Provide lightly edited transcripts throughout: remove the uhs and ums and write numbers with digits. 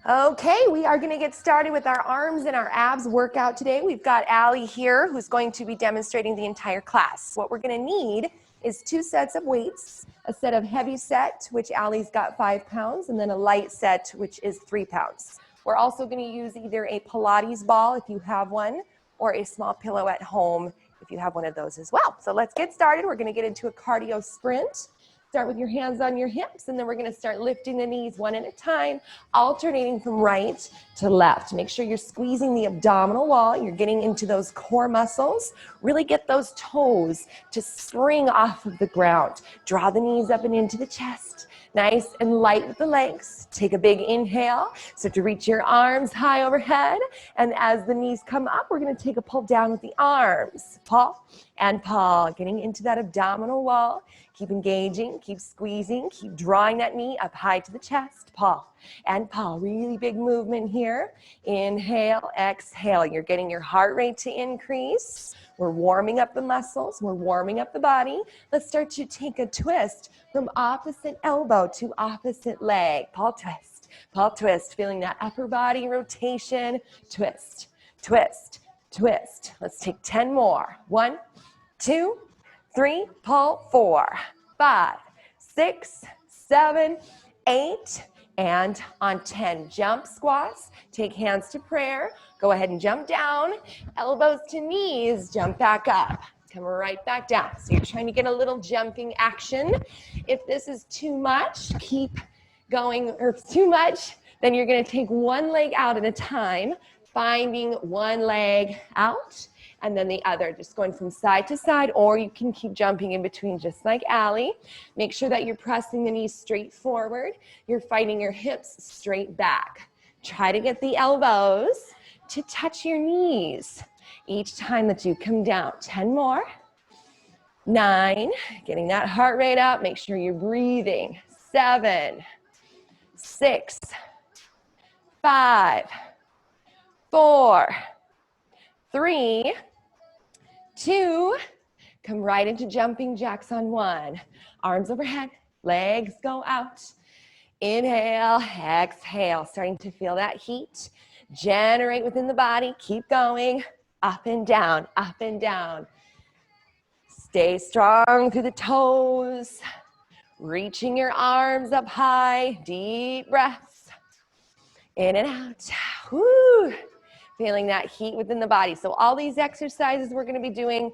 Okay, we are going to get started with our arms and our abs workout today. We've got Allie here who's going to be demonstrating the entire class. What we're going to need is 2 sets of weights, a set of heavy set, which Allie's got 5 pounds, and then a light set, which is 3 pounds. We're also going to use either a Pilates ball if you have one, or a small pillow at home if you have one of those as well. So let's get started. We're going to get into a cardio sprint. Start with your hands on your hips, and then we're going to start lifting the knees one at a time, alternating from right to left. Make sure you're squeezing the abdominal wall. You're getting into those core muscles. Really get those toes to spring off of the ground. Draw the knees up and into the chest. Nice and light with the legs. Take a big inhale. Start to reach your arms high overhead. And as the knees come up, we're going to take a pull down with the arms. Pull and pull. Getting into that abdominal wall. Keep engaging, keep squeezing, keep drawing that knee up high to the chest. Pull and pull. Really big movement here. Inhale, exhale. You're getting your heart rate to increase. We're warming up the muscles. We're warming up the body. Let's start to take a twist from opposite elbow to opposite leg. Pull, twist. Feeling that upper body rotation. Twist, twist, twist. Let's take 10 more. 1, 2, 3, pull, 4, 5, 6, 7, 8, and on 10, jump squats. Take hands to prayer. Go ahead and jump down. Elbows to knees, jump back up. Come right back down. So you're trying to get a little jumping action. If this is too much, keep going, or if it's too much, then you're gonna take one leg out at a time, finding one leg out, and then the other, just going from side to side, or you can keep jumping in between just like Allie. Make sure that you're pressing the knees straight forward. You're finding your hips straight back. Try to get the elbows to touch your knees each time that you come down. 10 more. 9, getting that heart rate up. Make sure you're breathing. 7, 6, 5, 4, 3, 2, come right into jumping jacks on 1. Arms overhead, legs go out. Inhale, exhale, starting to feel that heat. Generate within the body, keep going. Up and down, up and down. Stay strong through the toes. Reaching your arms up high, deep breaths. In and out, woo. Feeling that heat within the body. So all these exercises we're going to be doing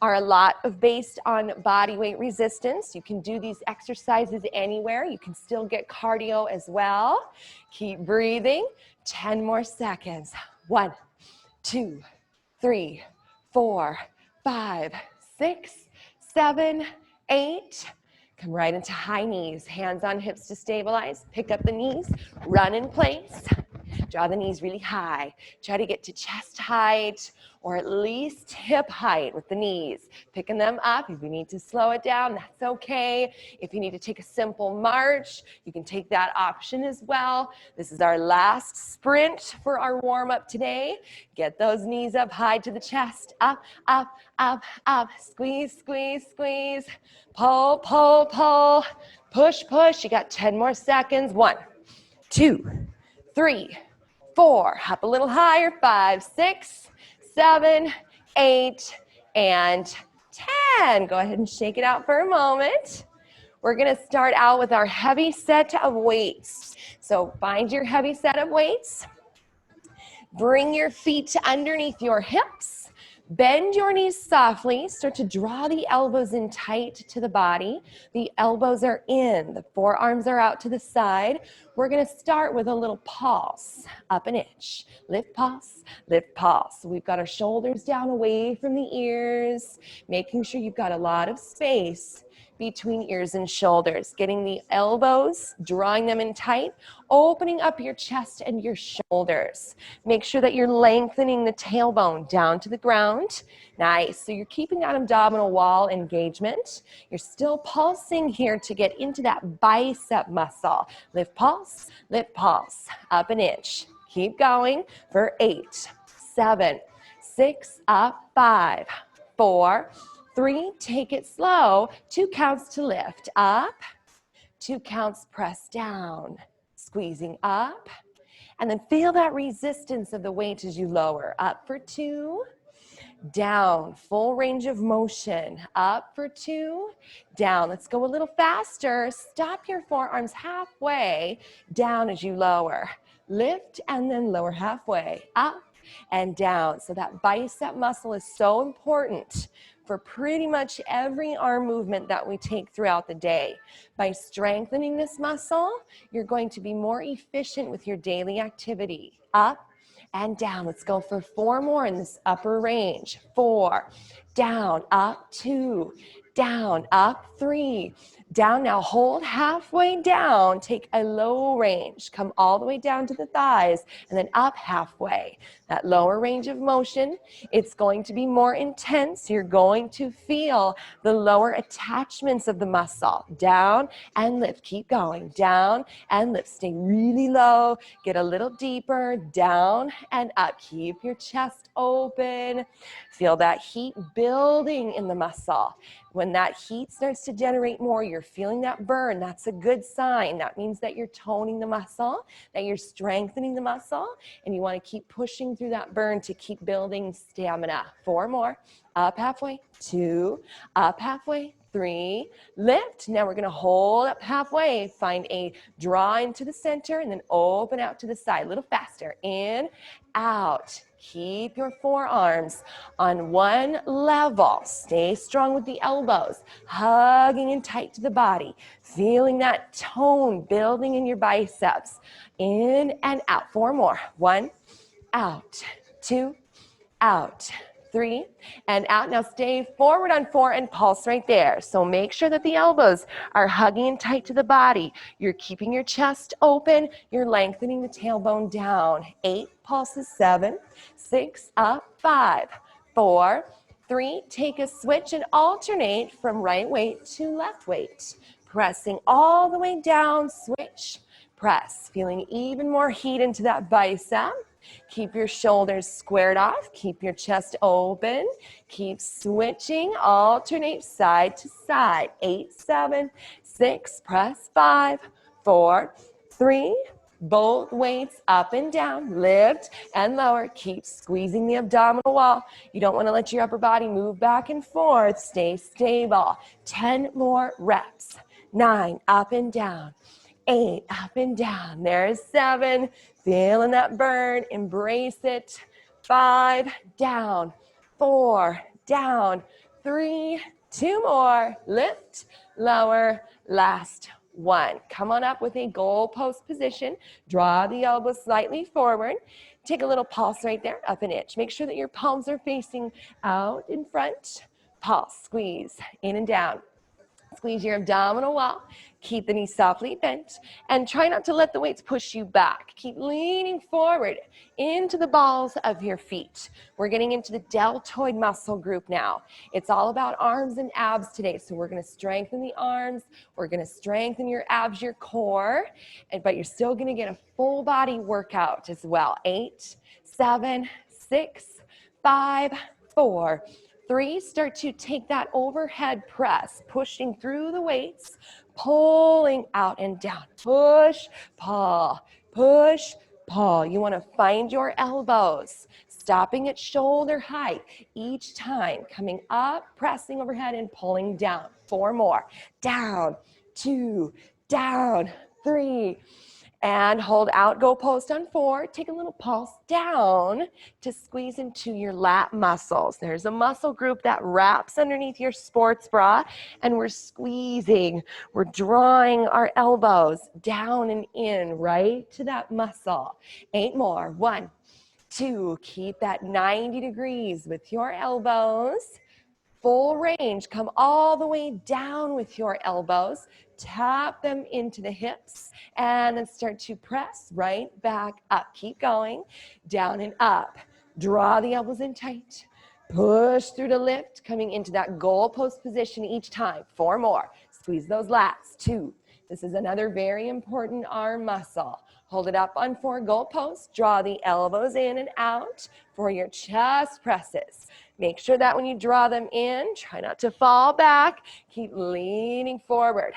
are a lot of based on body weight resistance. You can do these exercises anywhere. You can still get cardio as well. Keep breathing. 10 more seconds. 1, 2, 3, 4, 5, 6, 7, 8. Come right into high knees. Hands on hips to stabilize. Pick up the knees. Run in place. Draw the knees really high. Try to get to chest height or at least hip height with the knees. Picking them up. If you need to slow it down, that's okay. If you need to take a simple march, you can take that option as well. This is our last sprint for our warm-up today. Get those knees up high to the chest. Up, up, up, up. Squeeze, squeeze, squeeze. Pull, pull, pull. Push, push. You got 10 more seconds. 1, 2, 3, 4, hop a little higher, 5, 6, 7, 8, and 10. Go ahead and shake it out for a moment. We're gonna start out with our heavy set of weights. So find your heavy set of weights. Bring your feet to underneath your hips. Bend your knees softly. Start to draw the elbows in tight to the body. The elbows are in. The forearms are out to the side. We're going to start with a little pulse. Up an inch. Lift, pulse, lift, pulse. So we've got our shoulders down away from the ears, making sure you've got a lot of space between ears and shoulders. Getting the elbows, drawing them in tight, opening up your chest and your shoulders. Make sure that you're lengthening the tailbone down to the ground. Nice. So you're keeping that abdominal wall engagement. You're still pulsing here to get into that bicep muscle. Lift, pulse, up an inch. Keep going for 8, 7, 6, up, 5, 4, 3, take it slow. 2 counts to lift. Up. 2 counts, press down. Squeezing up And then feel that resistance of the weight as you lower. Up for 2, down, full range of motion. Up for 2, down. Let's go a little faster. Stop your forearms halfway, down as you lower. Lift and then lower halfway, up and down. So that bicep muscle is so important for pretty much every arm movement that we take throughout the day. By strengthening this muscle, you're going to be more efficient with your daily activity. Up and down. Let's go for 4 more in this upper range. 4, down, up, 2, down, up, 3, down. Now hold halfway down, take a low range, come all the way down to the thighs, and then up halfway. That lower range of motion, it's going to be more intense. You're going to feel the lower attachments of the muscle. Down and lift, keep going, down and lift. Stay really low, get a little deeper, down and up. Keep your chest open. Feel that heat building in the muscle. When that heat starts to generate more, you're feeling that burn. That's a good sign. That means that you're toning the muscle, that you're strengthening the muscle, and you want to keep pushing through that burn to keep building stamina. 4 more. Up halfway. 2. Up halfway. 3. Lift. Now we're going to hold up halfway. Find a draw into the center and then open out to the side. A little faster. In, out. Keep your forearms on one level. Stay strong with the elbows, hugging in tight to the body. Feeling that tone building in your biceps. In and out. 4 more. 1, out. 2, out. 3, and out. Now stay forward on 4 and pulse right there. So make sure that the elbows are hugging in tight to the body. You're keeping your chest open. You're lengthening the tailbone down. 8 pulses. 7, 6, up. 5, 4, 3. Take a switch and alternate from right weight to left weight. Pressing all the way down. Switch. Press. Feeling even more heat into that bicep. Keep your shoulders squared off. Keep your chest open. Keep switching. Alternate side to side. 8, 7, 6. Press. 5, 4, 3. Both weights up and down. Lift and lower. Keep squeezing the abdominal wall. You don't want to let your upper body move back and forth. Stay stable. 10 more reps. 9. Up and down. 8. Up and down. There's 7. Feeling that burn. Embrace it. 5. Down. 4. Down. 3. 2 more. Lift. Lower. Last 1. Come on up with a goalpost position. Draw the elbows slightly forward. Take a little pulse right there. Up an inch. Make sure that your palms are facing out in front. Pulse. Squeeze. In and down. Squeeze your abdominal wall. Keep the knees softly bent. And try not to let the weights push you back. Keep leaning forward into the balls of your feet. We're getting into the deltoid muscle group now. It's all about arms and abs today. So we're going to strengthen the arms. We're going to strengthen your abs, your core. But you're still going to get a full body workout as well. 8, 7, 6, 5, 4, 3, start to take that overhead press, pushing through the weights, pulling out and down. Push, pull, push, pull. You want to find your elbows, stopping at shoulder height each time, coming up, pressing overhead and pulling down. 4 more. Down, 2, down, 3. And hold out, go post on 4. Take a little pulse down to squeeze into your lat muscles. There's a muscle group that wraps underneath your sports bra, and we're squeezing. We're drawing our elbows down and in, right to that muscle. 8 more. 1, 2. Keep that 90 degrees with your elbows. Full range. Come all the way down with your elbows. Tap them into the hips and then start to press right back up. Keep going. Down and up. Draw the elbows in tight. Push through to lift, coming into that goalpost position each time. 4 more. Squeeze those lats. 2. This is another very important arm muscle. Hold it up on 4 goalposts. Draw the elbows in and out for your chest presses. Make sure that when you draw them in, try not to fall back. Keep leaning forward.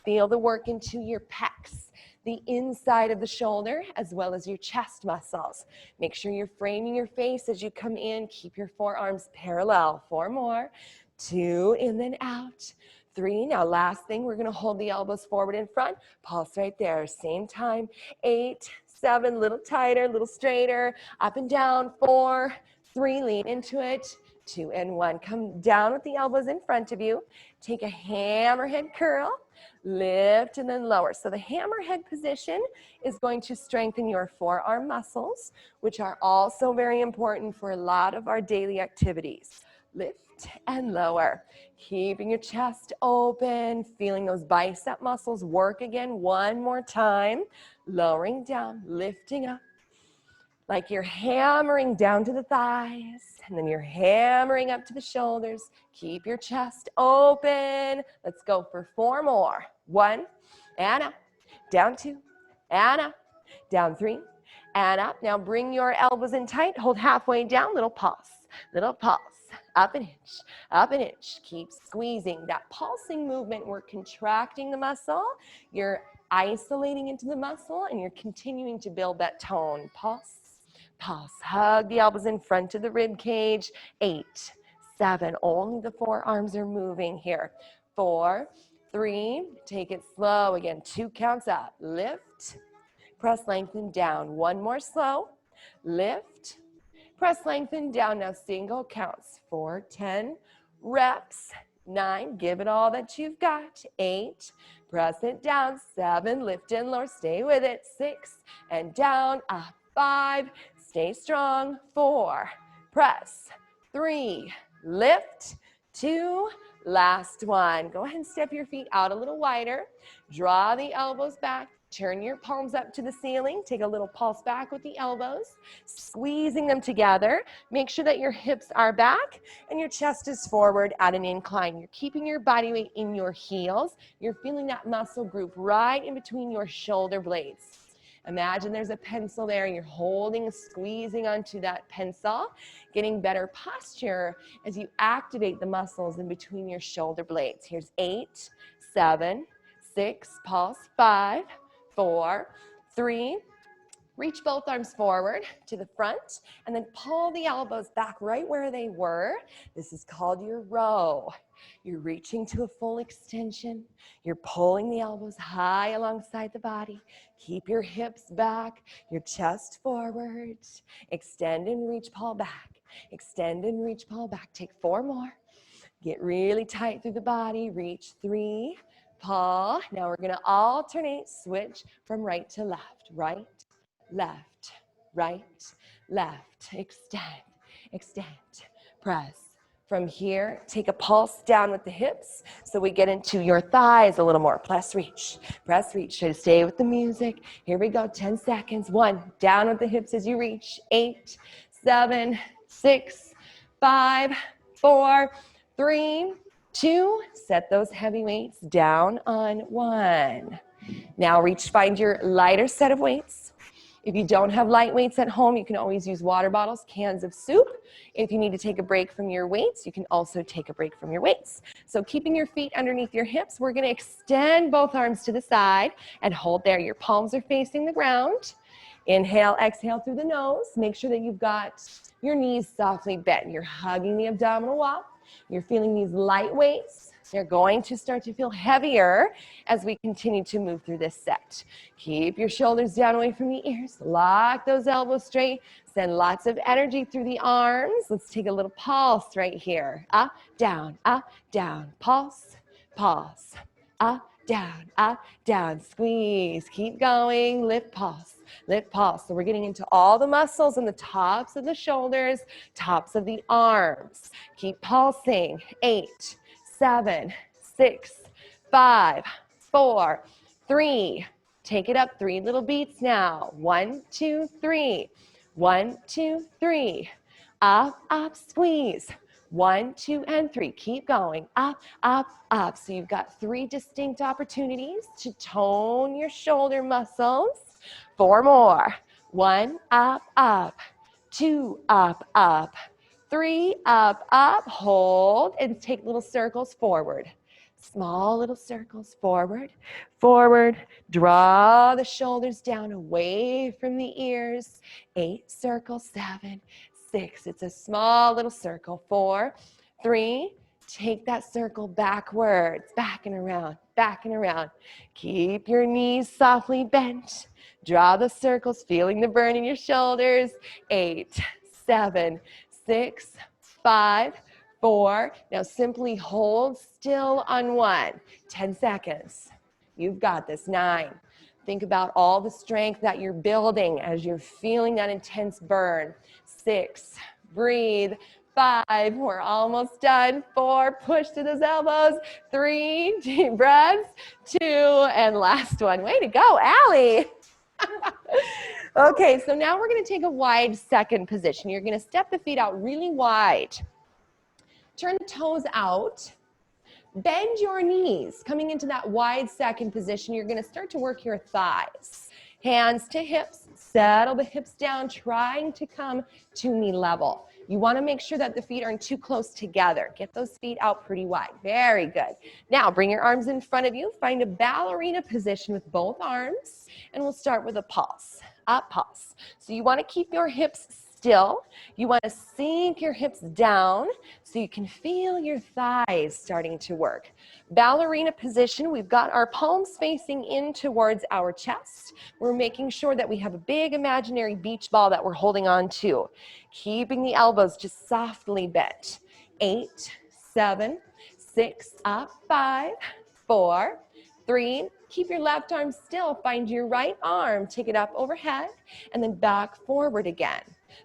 Feel the work into your pecs, the inside of the shoulder, as well as your chest muscles. Make sure you're framing your face as you come in. Keep your forearms parallel. 4 more. 2, and then out. 3, now last thing, we're gonna hold the elbows forward in front. Pulse right there, same time. 8, 7, little tighter, little straighter. Up and down. 4, 3, lean into it. 2 and 1. Come down with the elbows in front of you. Take a hammerhead curl. Lift and then lower. So the hammerhead position is going to strengthen your forearm muscles, which are also very important for a lot of our daily activities. Lift and lower. Keeping your chest open, feeling those bicep muscles work again. 1 more time. Lowering down, lifting up. Like you're hammering down to the thighs, and then you're hammering up to the shoulders. Keep your chest open. Let's go for 4 more. 1, and up, down 2, and up, down 3, and up. Now bring your elbows in tight, hold halfway down, little pulse, up an inch. Keep squeezing. That pulsing movement, we're contracting the muscle, you're isolating into the muscle, and you're continuing to build that tone. Pulse. Hug the elbows in front of the rib cage. 8, 7, only the forearms are moving here. 4, 3, take it slow again. 2 counts up. Lift, press, lengthen down. 1 more slow. Lift, press, lengthen down. Now single counts. 4, 10 reps. 9, give it all that you've got. 8, press it down. 7, lift and lower. Stay with it. 6, and down. Up. 5, stay strong. 4, press. 3, lift. 2, last one. Go ahead and step your feet out a little wider. Draw the elbows back. Turn your palms up to the ceiling. Take a little pulse back with the elbows, squeezing them together. Make sure that your hips are back and your chest is forward at an incline. You're keeping your body weight in your heels. You're feeling that muscle group right in between your shoulder blades. Imagine there's a pencil there. You're holding, squeezing onto that pencil, getting better posture as you activate the muscles in between your shoulder blades. Here's 8, 7, 6, pulse, 5, 4, 3, reach both arms forward to the front, and then pull the elbows back right where they were. This is called your row. You're reaching to a full extension. You're pulling the elbows high alongside the body. Keep your hips back, your chest forward. Extend and reach, pull back. Extend and reach, pull back. Take 4 more. Get really tight through the body. Reach 3, pull. Now we're gonna alternate, switch from right to left. Right, left, right, left. Extend, extend, press. From here, take a pulse down with the hips so we get into your thighs a little more. Press, reach. Try to stay with the music. Here we go, 10 seconds. 1, down with the hips as you reach. 8, 7, 6, 5, 4, 3, 2. Set those heavy weights down on 1. Now reach, find your lighter set of weights. If you don't have light weights at home, you can always use water bottles, cans of soup. If you need to take a break from your weights, you can also take a break from your weights. So keeping your feet underneath your hips, we're gonna extend both arms to the side and hold there. Your palms are facing the ground. Inhale, exhale through the nose. Make sure that you've got your knees softly bent. You're hugging the abdominal wall. You're feeling these light weights. They're going to start to feel heavier as we continue to move through this set. Keep your shoulders down away from the ears. Lock those elbows straight. Send lots of energy through the arms. Let's take a little pulse right here. Up, down, pulse, pulse. Up, down, squeeze. Keep going, lift, pulse, lift, pulse. So we're getting into all the muscles in the tops of the shoulders, tops of the arms. Keep pulsing. 8, 7, 6, 5, 4, 3. Take it up 3 little beats now. 1, 2, 3. 1, 2, 3. Up, squeeze. 1, 2, and 3. Keep going. Up. So you've got 3 distinct opportunities to tone your shoulder muscles. 4 more. 1, up. 2, up. 3, up, hold, and take little circles forward. Small little circles, forward, forward. Draw the shoulders down away from the ears. 8 circles, 7, 6. It's a small little circle. 4, 3. Take that circle backwards, back and around, back and around. Keep your knees softly bent. Draw the circles, feeling the burn in your shoulders. 8, 7, 6, 5, 4. Now simply hold still on 1. 10 seconds. You've got this. 9. Think about all the strength that you're building as you're feeling that intense burn. 6. Breathe. 5. We're almost done. 4. Push to those elbows. 3. Deep breaths. 2. And last one. Way to go, Allie. Okay, so now we're going to take a wide second position. You're going to step the feet out really wide. Turn the toes out. Bend your knees. Coming into that wide second position, you're going to start to work your thighs. Hands to hips. Settle the hips down, trying to come to knee level. You want to make sure that the feet aren't too close together. Get those feet out pretty wide. Very good. Now, bring your arms in front of you. Find a ballerina position with both arms, and we'll start with a pulse. Up pulse. So you want to keep your hips still. You want to sink your hips down so you can feel your thighs starting to work. Ballerina position, we've got our palms facing in towards our chest. We're making sure that we have a big imaginary beach ball that we're holding on to. Keeping the elbows just softly bent. 8, 7, 6, up, 5, 4, 3, keep your left arm still. Find your right arm, take it up overhead, and then back forward again.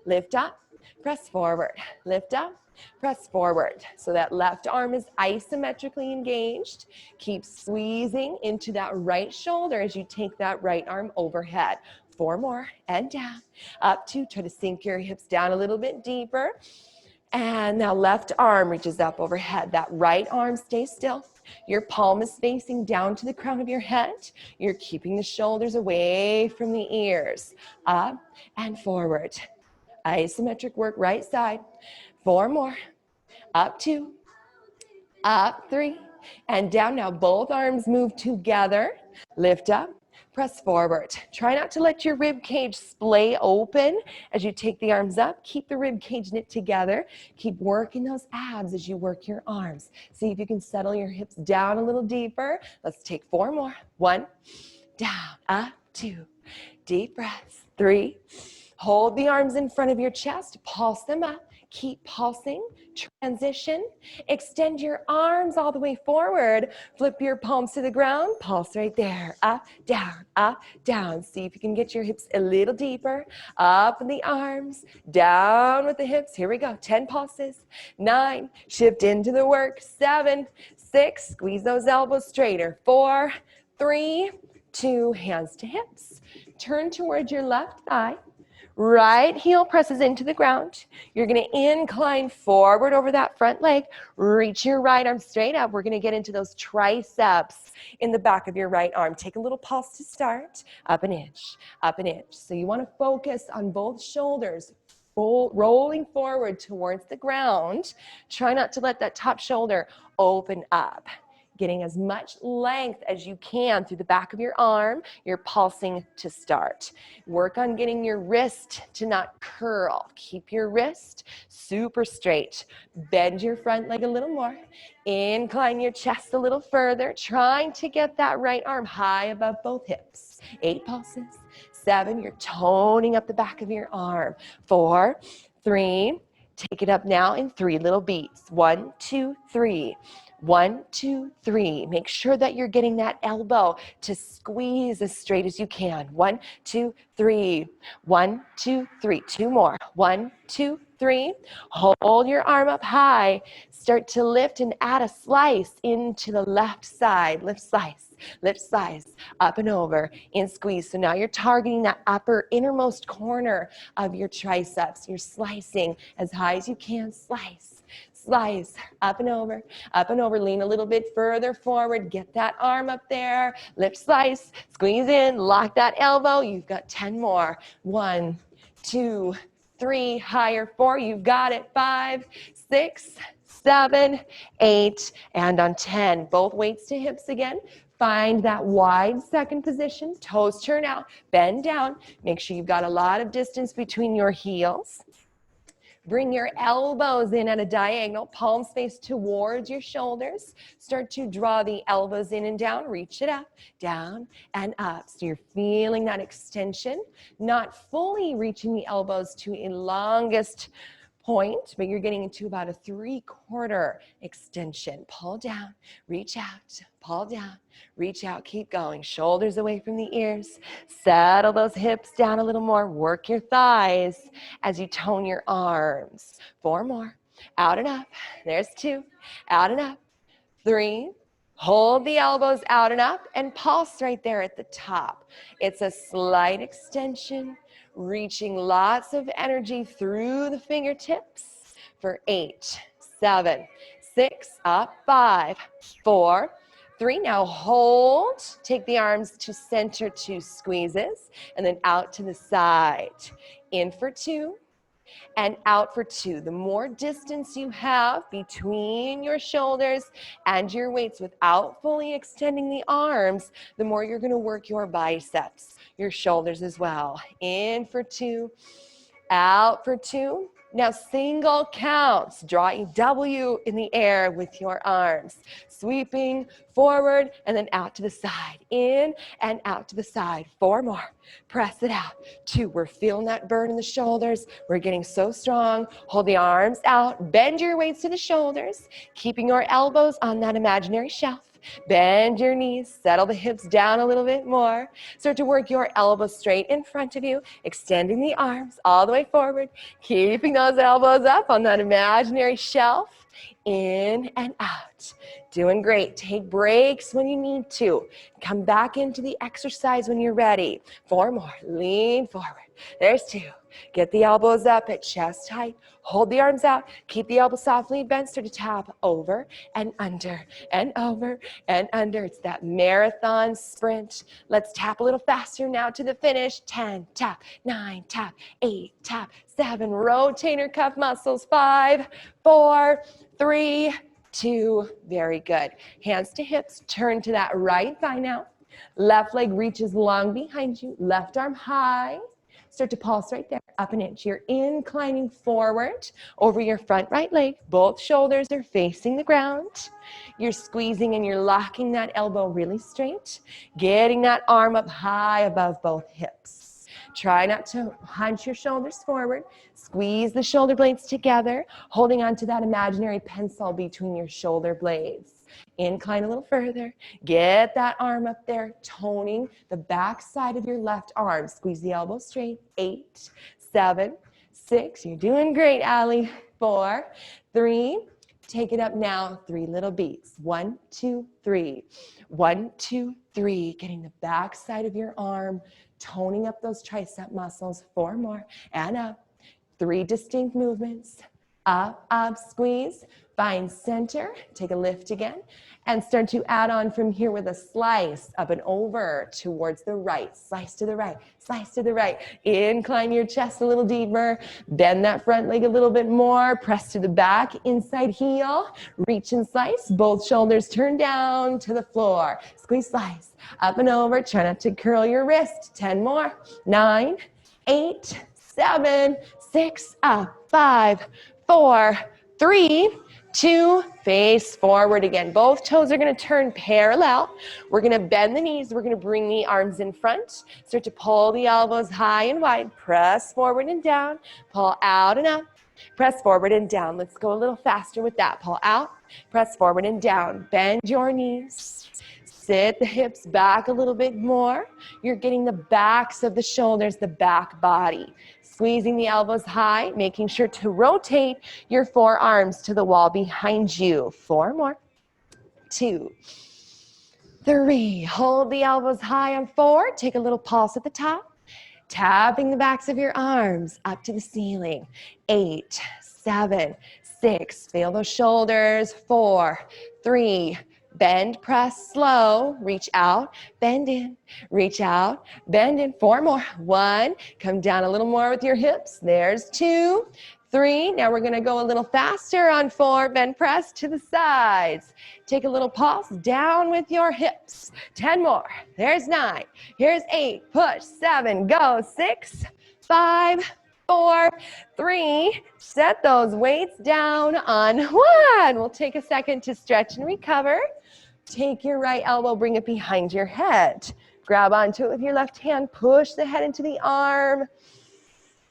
Lift up, press forward, lift up, press forward. So that left arm is isometrically engaged. Keep squeezing into that right shoulder as you take that right arm overhead. 4 more, and down, up 2, try to sink your hips down a little bit deeper. And now left arm reaches up overhead. That right arm stays still. Your palm is facing down to the crown of your head. You're keeping the shoulders away from the ears. Up and forward. Isometric work, right side. 4 more. Up 2. Up 3. And down. Now both arms move together. Lift up. Press forward. Try not to let your rib cage splay open as you take the arms up. Keep the rib cage knit together. Keep working those abs as you work your arms. See if you can settle your hips down a little deeper. Let's take 4 more. 1, down, up, 2. Deep breaths. 3. Hold the arms in front of your chest. Pulse them up. Keep pulsing. Transition. Extend your arms all the way forward. Flip your palms to the ground. Pulse right there. Up, down. See if you can get your hips a little deeper. Up in the arms. Down with the hips. Here we go. 10 pulses. 9. Shift into the work. 7, 6. Squeeze those elbows straighter. 4, 3, 2. Hands to hips. Turn towards your left thigh. Right heel presses into the ground. You're going to incline forward over that front leg. Reach your right arm straight up. We're going to get into those triceps in the back of your right arm. Take a little pulse to start. Up an inch, up an inch. So you want to focus on both shoulders, rolling forward towards the ground. Try not to let that top shoulder open up. Getting as much length as you can through the back of your arm. You're pulsing to start. Work on getting your wrist to not curl. Keep your wrist super straight. Bend your front leg a little more. Incline your chest a little further. Trying to get that right arm high above both hips. 8 pulses. 7, you're toning up the back of your arm. 4, 3, take it up now in 3 little beats. 1, 2, 3. 1, 2, 3. Make sure that you're getting that elbow to squeeze as straight as you can. 1, 2, 3. 1, 2, 3. 2 more. 1, 2, 3. Hold your arm up high. Start to lift and add a slice into the left side. Lift slice. Lift slice. Up and over. In squeeze. So now you're targeting that upper innermost corner of your triceps. You're slicing as high as you can. Slice. Slice, up and over, lean a little bit further forward, get that arm up there, lift, slice, squeeze in, lock that elbow, you've got 10 more, 1, 2, 3, higher, 4, you've got it, 5, 6, 7, 8, and on 10, both weights to hips again. Find that wide second position, toes turn out, bend down. Make sure you've got a lot of distance between your heels. Bring your elbows in at a diagonal, palms face towards your shoulders. Start to draw the elbows in and down, reach it up, down and up. So you're feeling that extension, not fully reaching the elbows to a longest point, but you're getting into about a 3/4 extension. Pull down, reach out, pull down, reach out, keep going. Shoulders away from the ears. Settle those hips down a little more. Work your thighs as you tone your arms. 4 more. Out and up. There's 2. Out and up. 3. Hold the elbows out and up and pulse right there at the top. It's a slight extension, reaching lots of energy through the fingertips for 8, 7, 6, up, 5, 4, 3. Now hold. Take the arms to center, 2 squeezes, and then out to the side. In for 2. And out for 2. The more distance you have between your shoulders and your weights without fully extending the arms, the more you're going to work your biceps, your shoulders as well. In for 2, out for 2. Now single counts. Draw a W in the air with your arms. Sweeping forward and then out to the side. In and out to the side. 4 more. Press it out. 2. We're feeling that burn in the shoulders. We're getting so strong. Hold the arms out. Bend your weights to the shoulders. Keeping your elbows on that imaginary shelf. Bend your knees, settle the hips down a little bit more. Start to work your elbows straight in front of you, extending the arms all the way forward, keeping those elbows up on that imaginary shelf. In and out. Doing great. Take breaks when you need to. Come back into the exercise when you're ready. 4 more. Lean forward. There's 2. Get the elbows up at chest height. Hold the arms out. Keep the elbows softly bent. Start to tap over and under and over and under. It's that marathon sprint. Let's tap a little faster now to the finish. 10, tap, 9, tap, 8, tap, 7. Rotator cuff muscles. 5, 4, 3, 2. Very good. Hands to hips. Turn to that right thigh now. Left leg reaches long behind you. Left arm high. Start to pulse right there, up an inch. You're inclining forward over your front right leg. Both shoulders are facing the ground. You're squeezing and you're locking that elbow really straight, getting that arm up high above both hips. Try not to hunch your shoulders forward. Squeeze the shoulder blades together, holding on to that imaginary pencil between your shoulder blades. Incline a little further. Get that arm up there, toning the back side of your left arm. Squeeze the elbow straight. 8, 7, 6. You're doing great, Allie. 4, 3. Take it up now. 3 little beats. 1, 2, 3. 1, 2, 3. Getting the back side of your arm, toning up those tricep muscles. 4 more. And up. 3 distinct movements. Up, up, squeeze. Find center. Take a lift again. And start to add on from here with a slice up and over towards the right. Slice to the right. Slice to the right. Incline your chest a little deeper. Bend that front leg a little bit more. Press to the back. Inside heel. Reach and slice. Both shoulders turn down to the floor. Squeeze, slice. Up and over. Try not to curl your wrist. 10 more. 9, 8, 7, 6, up. 5, 4, 3, 2, face forward again. Both toes are going to turn parallel. We're going to bend the knees. We're going to bring the arms in front. Start to pull the elbows high and wide. Press forward and down. Pull out and up. Press forward and down. Let's go a little faster with that. Pull out. Press forward and down. Bend your knees. Sit the hips back a little bit more. You're getting the backs of the shoulders, the back body. Squeezing the elbows high, making sure to rotate your forearms to the wall behind you. 4 more. 2, 3. Hold the elbows high on 4. Take a little pulse at the top. Tapping the backs of your arms up to the ceiling. 8, 7, 6. Feel those shoulders. 4, 3. Bend, press, slow, reach out, bend in, reach out, bend in. 4 more. 1, come down a little more with your hips. There's 2, 3. Now we're gonna go a little faster on 4. Bend press to the sides. Take a little pulse down with your hips. 10 more. There's 9. Here's 8. Push. 7. Go. 6, 5, 4, 3. Set those weights down on 1. We'll take a second to stretch and recover. Take your right elbow, bring it behind your head. Grab onto it with your left hand. Push the head into the arm.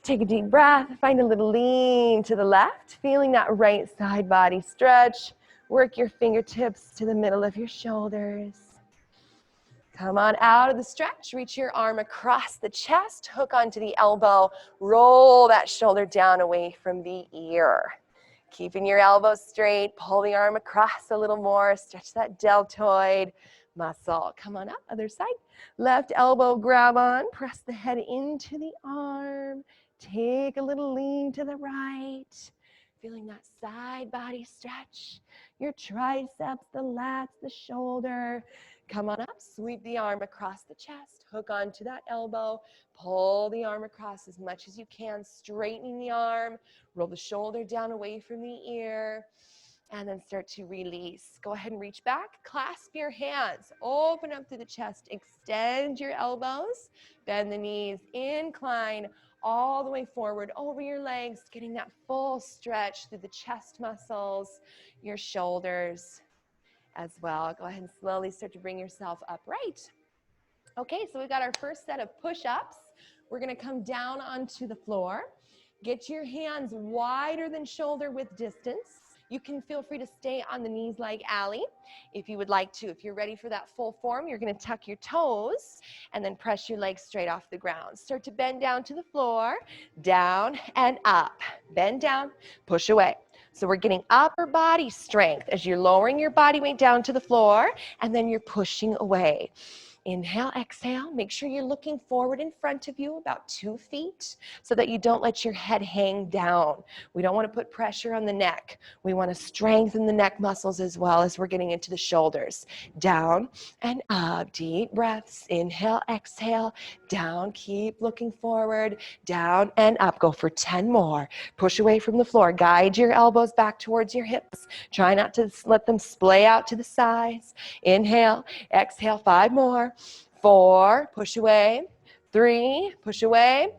Take a deep breath, find a little lean to the left, feeling that right side body stretch. Work your fingertips to the middle of your shoulders. Come on out of the stretch, reach your arm across the chest, hook onto the elbow, roll that shoulder down away from the ear. Keeping your elbows straight, pull the arm across a little more, stretch that deltoid muscle. Come on up, other side. Left elbow grab on, press the head into the arm. Take a little lean to the right. Feeling that side body stretch. Your triceps, the lats, the shoulder. Come on up, sweep the arm across the chest. Hook onto that elbow. Pull the arm across as much as you can, straightening the arm. Roll the shoulder down away from the ear. And then start to release. Go ahead and reach back. Clasp your hands. Open up through the chest. Extend your elbows. Bend the knees. Incline all the way forward over your legs. Getting that full stretch through the chest muscles, your shoulders as well. Go ahead and slowly start to bring yourself upright. Okay, so we got our first set of push-ups. We're going to come down onto the floor. Get your hands wider than shoulder width distance. You can feel free to stay on the knees like Allie if you would like to. If you're ready for that full form, you're going to tuck your toes and then press your legs straight off the ground. Start to bend down to the floor, down and up. Bend down, push away. So we're getting upper body strength as you're lowering your body weight down to the floor and then you're pushing away. Inhale, exhale. Make sure you're looking forward in front of you about 2 feet so that you don't let your head hang down. We don't want to put pressure on the neck. We want to strengthen the neck muscles as well as we're getting into the shoulders. Down and up. Deep breaths. Inhale, exhale. Down. Keep looking forward. Down and up. Go for 10 more. Push away from the floor. Guide your elbows back towards your hips. Try not to let them splay out to the sides. Inhale, exhale. 5 more. 4, push away. 3, push away.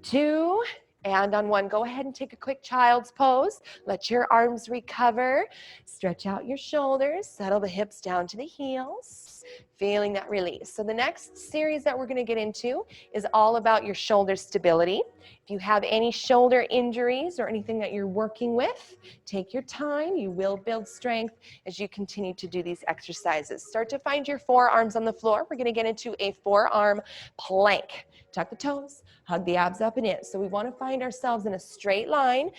2, and on 1. Go ahead and take a quick child's pose. Let your arms recover. Stretch out your shoulders. Settle the hips down to the heels. Feeling that release. So the next series that we're going to get into is all about your shoulder stability. If you have any shoulder injuries or anything that you're working with, take your time. You will build strength as you continue to do these exercises. Start to find your forearms on the floor. We're going to get into a forearm plank. Tuck the toes, hug the abs up and in. So we want to find ourselves in a straight line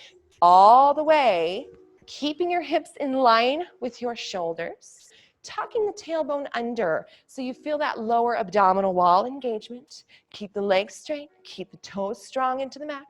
all the way, keeping your hips in line with your shoulders. Tucking the tailbone under so you feel that lower abdominal wall engagement. Keep the legs straight, keep the toes strong into the mat.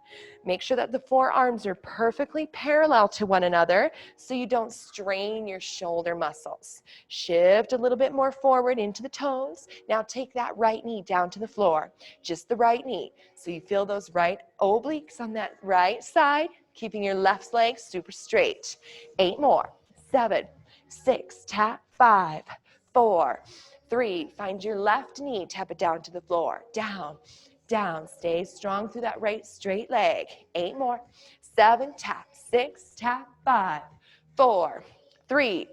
Make sure that the forearms are perfectly parallel to one another so you don't strain your shoulder muscles. Shift a little bit more forward into the toes. Now take that right knee down to the floor, just the right knee. So you feel those right obliques on that right side, keeping your left leg super straight. 8 more. 7, 6, tap. 5, 4, 3, find your left knee, tap it down to the floor, down, down, stay strong through that right straight leg. 8 more, 7, tap, 6, tap, 5, 4, 3,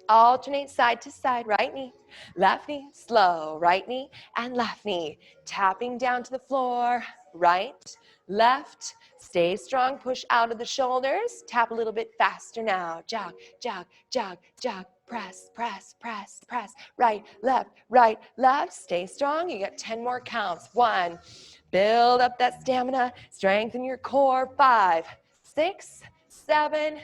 alternate side to side, right knee, left knee, slow, right knee and left knee, tapping down to the floor, right, left, stay strong, push out of the shoulders, tap a little bit faster now, jog, jog, jog, jog, press, press, press, press, right, left, stay strong, you got 10 more counts, 1, build up that stamina, strengthen your core, 5, 6, 7,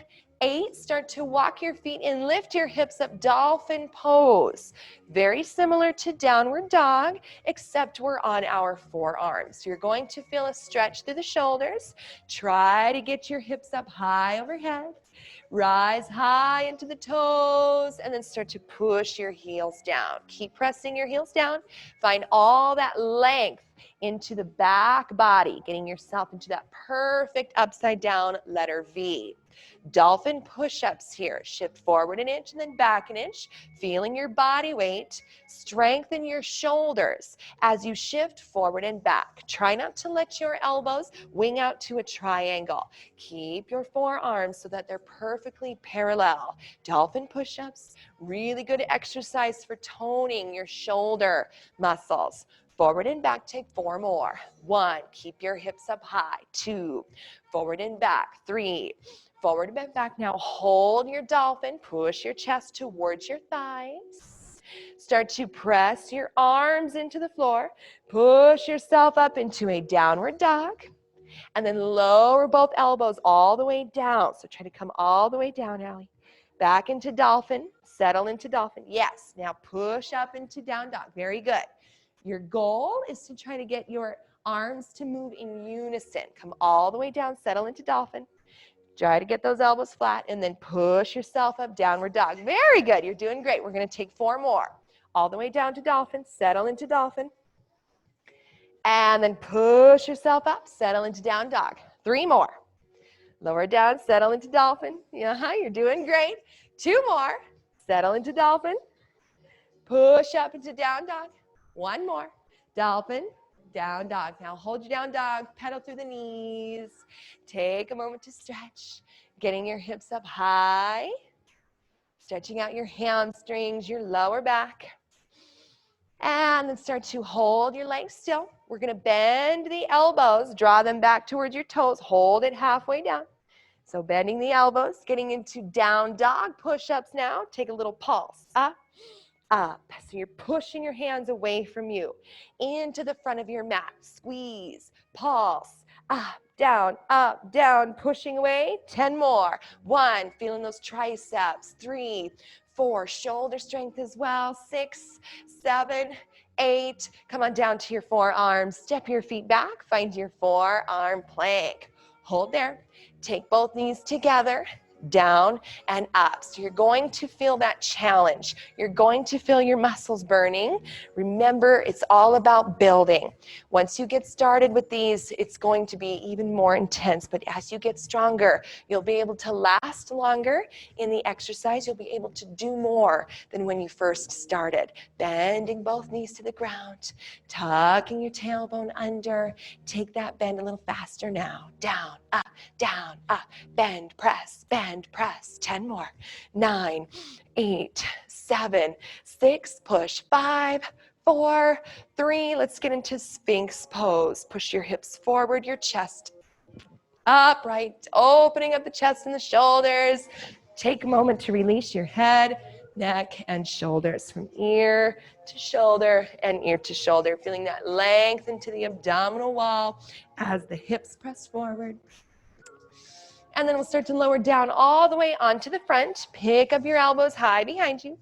8, start to walk your feet and lift your hips up, dolphin pose. Very similar to downward dog, except we're on our forearms. You're going to feel a stretch through the shoulders. Try to get your hips up high overhead. Rise high into the toes and then start to push your heels down. Keep pressing your heels down. Find all that length into the back body, getting yourself into that perfect upside down letter V. Dolphin push-ups here. Shift forward an inch and then back an inch, feeling your body weight. Strengthen your shoulders as you shift forward and back. Try not to let your elbows wing out to a triangle. Keep your forearms so that they're perfectly parallel. Dolphin push-ups, really good exercise for toning your shoulder muscles. Forward and back, take 4 more. 1, keep your hips up high. 2, forward and back. 3, forward and back. Now hold your dolphin, push your chest towards your thighs. Start to press your arms into the floor. Push yourself up into a downward dog. And then lower both elbows all the way down. So try to come all the way down, Allie. Back into dolphin, settle into dolphin. Yes, now push up into down dog. Very good. Your goal is to try to get your arms to move in unison. Come all the way down, settle into dolphin. Try to get those elbows flat and then push yourself up, downward dog. Very good, you're doing great. We're gonna take 4 more. All the way down to dolphin, settle into dolphin. And then push yourself up, settle into down dog. 3 more. Lower down, settle into dolphin. You're doing great. 2 more. Settle into dolphin. Push up into down dog. 1 more. Dolphin, down dog. Now hold your down dog, pedal through the knees. Take a moment to stretch, getting your hips up high. Stretching out your hamstrings, your lower back. And then start to hold your legs still. We're going to bend the elbows, draw them back towards your toes, hold it halfway down. So bending the elbows, getting into down dog push-ups now. Take a little pulse, up, up. So you're pushing your hands away from you, into the front of your mat. Squeeze, pulse, up, down, pushing away. 10 more. 1, feeling those triceps. 3, 4, shoulder strength as well. 6, 7, 8. Come on down to your forearms. Step your feet back. Find your forearm plank. Hold there. Take both knees together, down and up. So you're going to feel that challenge. You're going to feel your muscles burning. Remember, it's all about building. Once you get started with these, it's going to be even more intense. But as you get stronger, you'll be able to last longer in the exercise. You'll be able to do more than when you first started. Bending both knees to the ground, tucking your tailbone under. Take that bend a little faster now. Down, up, bend, press, bend, press. 10 more. 9, 8, 7, 6, push. 5, 4, 3. Let's get into Sphinx pose. Push your hips forward, your chest upright, opening up the chest and the shoulders. Take a moment to release your head, neck, and shoulders from ear to shoulder and ear to shoulder. Feeling that length into the abdominal wall as the hips press forward. And then we'll start to lower down all the way onto the front. Pick up your elbows high behind you.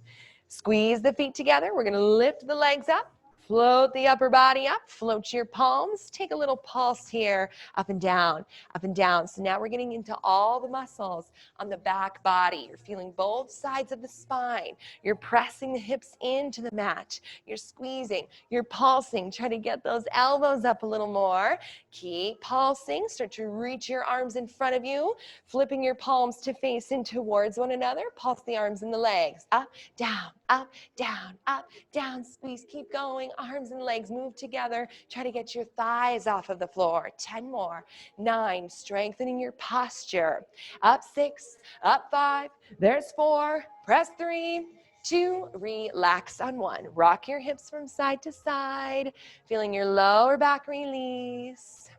Squeeze the feet together. We're going to lift the legs up. Float the upper body up. Float your palms. Take a little pulse here. Up and down, up and down. So now we're getting into all the muscles on the back body. You're feeling both sides of the spine. You're pressing the hips into the mat. You're squeezing. You're pulsing. Try to get those elbows up a little more. Keep pulsing. Start to reach your arms in front of you. Flipping your palms to face in towards one another. Pulse the arms and the legs. Up, down, up, down, up, down. Squeeze. Keep going. Arms and legs move together. Try to get your thighs off of the floor. 10 more. 9, strengthening your posture. Up 6, up 5. There's 4. Press 3, 2, relax on 1. Rock your hips from side to side. Feeling your lower back release.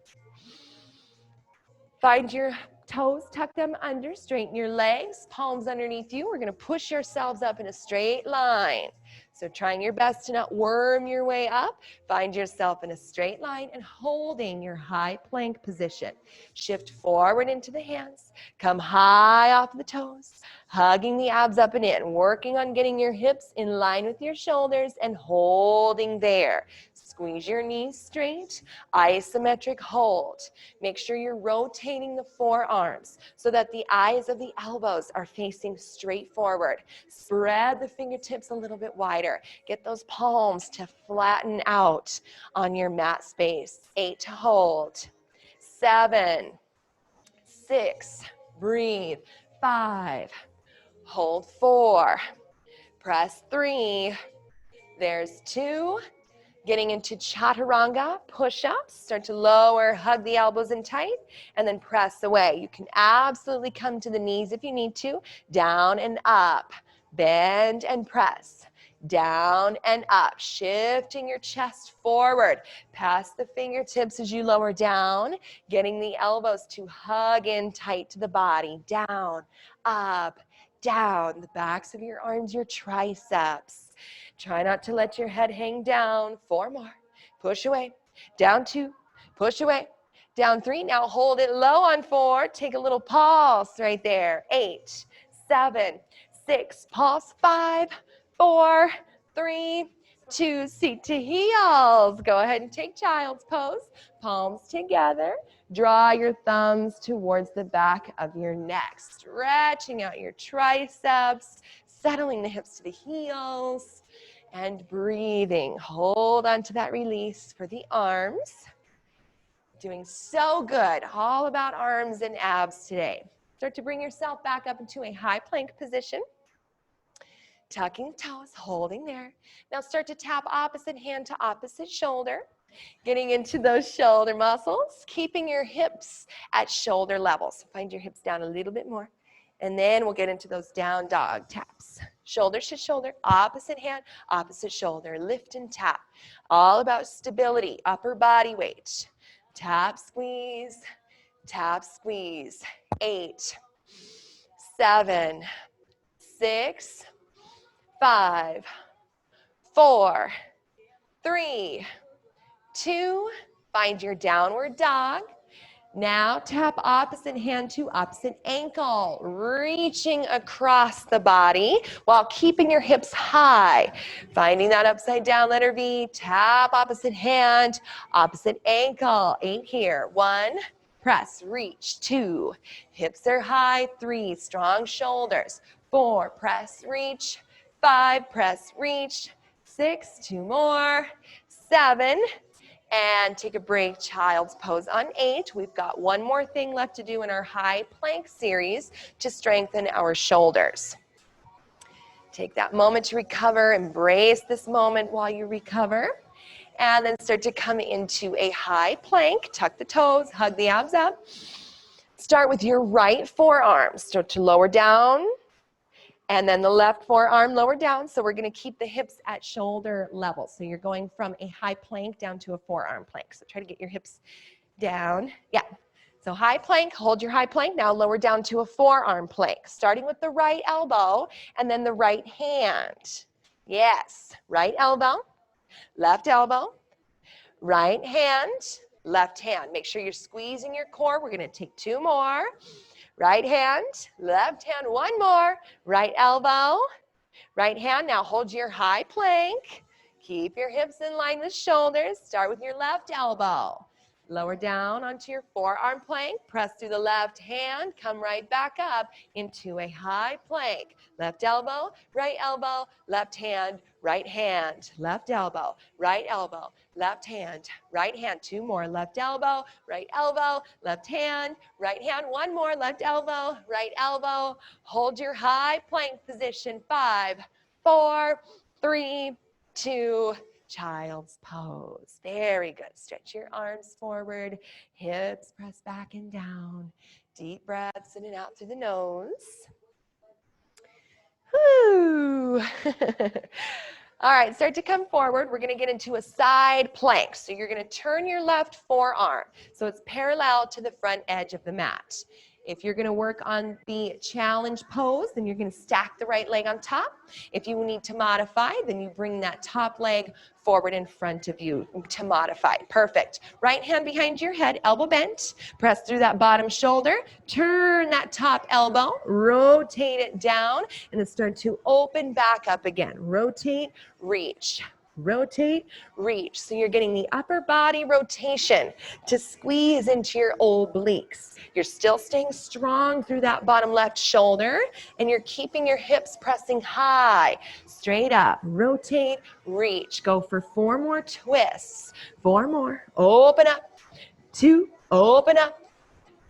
Find your toes, tuck them under, straighten your legs, palms underneath you. We're going to push yourselves up in a straight line. So trying your best to not worm your way up. Find yourself in a straight line and holding your high plank position. Shift forward into the hands. Come high off the toes. Hugging the abs up and in, working on getting your hips in line with your shoulders and holding there. Squeeze your knees straight, isometric hold. Make sure you're rotating the forearms so that the eyes of the elbows are facing straight forward. Spread the fingertips a little bit wider. Get those palms to flatten out on your mat space. 8 to hold. 7, 6, breathe. 5, hold 4, press 3, there's 2, getting into chaturanga, push-ups, start to lower, hug the elbows in tight, and then press away. You can absolutely come to the knees if you need to, down and up, bend and press, down and up, shifting your chest forward, past the fingertips as you lower down, getting the elbows to hug in tight to the body, down, up, down, the backs of your arms, your triceps. Try not to let your head hang down. 4 more. Push away. Down 2. Push away. Down 3. Now hold it low on 4. Take a little pulse right there. 8, 7, 6. Pulse. 5, 4, 3, 2. Seat to heels. Go ahead and take child's pose. Palms together. Draw your thumbs towards the back of your neck. Stretching out your triceps. Settling the hips to the heels. And breathing. Hold on to that release for the arms. Doing so good. All about arms and abs today. Start to bring yourself back up into a high plank position. Tucking the toes, holding there. Now start to tap opposite hand to opposite shoulder. Getting into those shoulder muscles. Keeping your hips at shoulder level. So find your hips down a little bit more. And then we'll get into those down dog taps. Shoulder to shoulder, opposite hand, opposite shoulder. Lift and tap. All about stability, upper body weight. Tap, squeeze, tap, squeeze. 8, 7, 6, 5, 4, 3, 2. Find your downward dog. Now tap opposite hand to opposite ankle, reaching across the body while keeping your hips high. Finding that upside down letter V, tap opposite hand, opposite ankle. 8 here. 1, press, reach. 2, hips are high. 3, strong shoulders. 4, press, reach. 5, press, reach. 6, 2 more. 7, and take a break, child's pose on 8. We've got one more thing left to do in our high plank series to strengthen our shoulders. Take that moment to recover, embrace this moment while you recover, and then start to come into a high plank. Tuck the toes, hug the abs up. Start with your right forearm. Start to lower down, and then the left forearm lower down. So we're going to keep the hips at shoulder level. So you're going from a high plank down to a forearm plank. So try to get your hips down. Yeah. So high plank, hold your high plank. Now lower down to a forearm plank, starting with the right elbow and then the right hand. Yes. Right elbow, right hand, left hand. Make sure you're squeezing your core. We're going to take 2 more. Right hand, left hand, 1 more. Right elbow, right hand. Now hold your high plank. Keep your hips in line with shoulders. Start with your left elbow. Lower down onto your forearm plank. Press through the left hand. Come right back up into a high plank. Left elbow, left hand, right hand. Left elbow, left hand, right hand. 2 more. Left elbow, left hand, right hand. 1 more. Left elbow, right elbow. Hold your high plank position. 5, 4, 3, 2, child's pose. Very good. Stretch your arms forward, hips press back and down. Deep breaths in and out through the nose. Whoo. All right, start to come forward. We're going to get into a side plank. So you're going to turn your left forearm so it's parallel to the front edge of the mat. If you're gonna work on the challenge pose, then you're gonna stack the right leg on top. If you need to modify, then you bring that top leg forward in front of you to modify. Perfect. Right hand behind your head, elbow bent. Press through that bottom shoulder. Turn that top elbow. Rotate it down and then start to open back up again. Rotate, reach. Rotate, reach. So you're getting the upper body rotation to squeeze into your obliques. You're still staying strong through that bottom left shoulder, and you're keeping your hips pressing high. Straight up, rotate, reach. Go for 4 more twists. 4 more. Open up. 2, open up.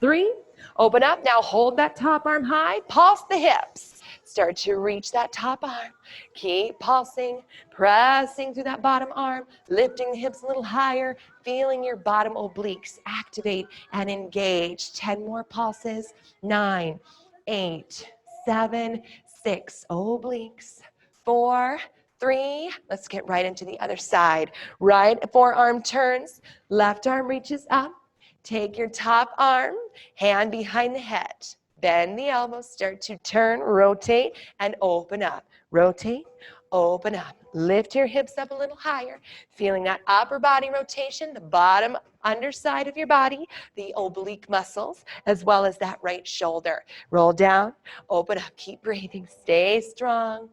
3, open up. Now hold that top arm high. Pulse the hips. Start to reach that top arm. Keep pulsing, pressing through that bottom arm, lifting the hips a little higher, feeling your bottom obliques activate and engage. 10 more pulses. 9, 8, 7, 6, obliques. 4, 3, let's get right into the other side. Right forearm turns, left arm reaches up. Take your top arm, hand behind the head. Bend the elbows, start to turn, rotate, and open up. Rotate, open up. Lift your hips up a little higher, feeling that upper body rotation, the bottom underside of your body, the oblique muscles, as well as that right shoulder. Roll down, open up, keep breathing, stay strong.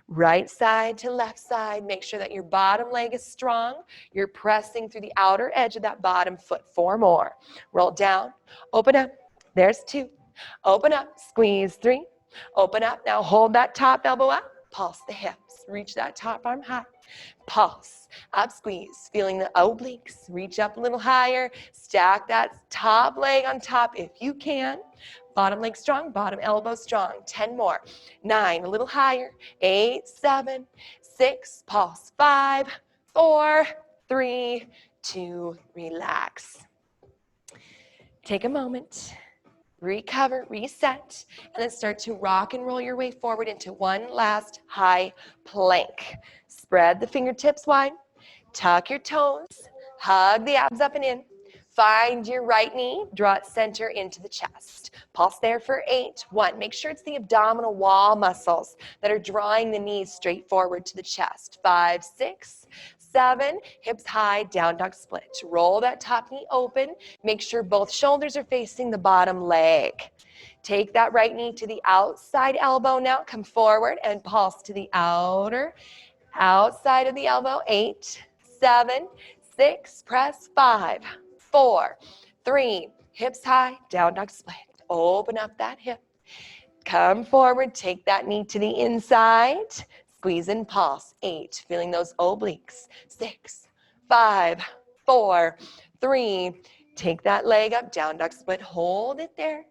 Right side to left side. Make sure that your bottom leg is strong. You're pressing through the outer edge of that bottom foot. 4 more. Roll down, open up. There's 2. Open up, squeeze 3. Open up. Now hold that top elbow up. Pulse the hips. Reach that top arm high. Pulse, up, squeeze. Feeling the obliques. Reach up a little higher. Stack that top leg on top if you can. Bottom leg strong, bottom elbow strong. 10 more. 9, a little higher. 8, 7, 6, pulse. 5, 4, 3, 2, relax. Take a moment. Recover, reset, and then start to rock and roll your way forward into one last high plank. Spread the fingertips wide, tuck your toes, hug the abs up and in. Find your right knee, draw it center into the chest. Pulse there for 8. 1, make sure it's the abdominal wall muscles that are drawing the knees straight forward to the chest. 5, 6, 7, hips high, down dog split. Roll that top knee open. Make sure both shoulders are facing the bottom leg. Take that right knee to the outside elbow now. Come forward and pulse to the outside of the elbow. 8, 7, 6, press. 5, 4, 3, hips high, down dog split. Open up that hip. Come forward, take that knee to the inside. Squeeze and pulse. 8, feeling those obliques. 6, 5, 4, 3. Take that leg up, down dog split. Hold it there.